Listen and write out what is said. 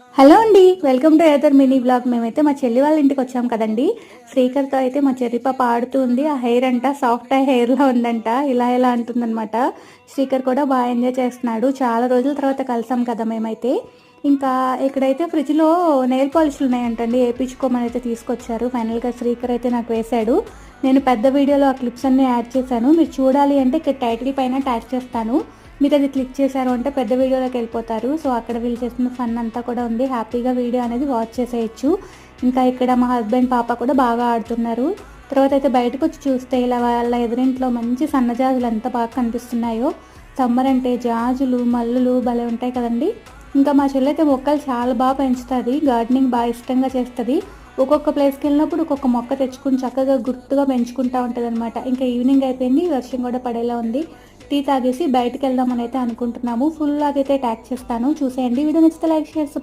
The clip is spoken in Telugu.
హలో అండి, welcome to either mini blog. మేమైతే మా చెల్లి వాళ్ళ ఇంటికి వచ్చాం కదండి. శ్రీకర్తో అయితే మా చెర్రి పాప ఆడుతుంది. ఆ హెయిర్ అంట సాఫ్ట్ హెయిర్లో ఉందంట, ఇలా ఇలా అంటుందన్నమాట. శ్రీకర్ కూడా బాగా ఎంజాయ్ చేస్తున్నాడు. చాలా రోజుల తర్వాత కలిసాం కదా మేమైతే. ఇంకా ఇక్కడైతే ఫ్రిడ్జ్లో నెయిల్ పాలిష్లు ఉన్నాయంటండి, వేయించుకోమని అయితే తీసుకొచ్చారు. ఫైనల్గా శ్రీకర్ అయితే నాకు వేశాడు. నేను పెద్ద వీడియోలో ఆ క్లిప్స్ అన్నీ యాడ్ చేశాను. మీరు చూడాలి అంటే ఇక్కడ టైటిల్ పైన ట్యాగ్ చేస్తాను. మీరు అది క్లిక్ చేశారు అంటే పెద్ద వీడియోలోకి వెళ్ళిపోతారు. సో అక్కడ వీళ్ళు చేసిన ఫన్ అంతా కూడా ఉంది. హ్యాపీగా వీడియో అనేది వాచ్ చేసేయచ్చు. ఇంకా ఇక్కడ మా హస్బెండ్ పాప కూడా బాగా ఆడుతున్నారు. తర్వాత అయితే బయటకు వచ్చి చూస్తే ఇలా వాళ్ళ ఎదురింట్లో మంచి సన్నజాజులు ఎంత బాగా కనిపిస్తున్నాయో. సమ్మర్ అంటే జాజులు మల్లులు భలే ఉంటాయి కదండి. ఇంకా మా చెల్లి అయితే మొక్కలు చాలా బాగా పెంచుతుంది. గార్డెనింగ్ బాగా ఇష్టంగా చేస్తుంది. ఒక్కొక్క ప్లేస్కి వెళ్ళినప్పుడు ఒక్కొక్క మొక్క తెచ్చుకుని చక్కగా గుర్తుగా పెంచుకుంటూ ఉంటుంది అనమాట. ఇంకా ఈవినింగ్ అయిపోయింది, వర్షం కూడా పడేలా ఉంది. టీ తాగేసి బయటకు వెళ్దామని అయితే అనుకుంటున్నాము. ఫుల్ లాగైతే ట్యాగ్ చేస్తాను, చూసేయండి. వీడియో నచ్చితే లైక్ షేర్ సబ్స్క్రైబ్.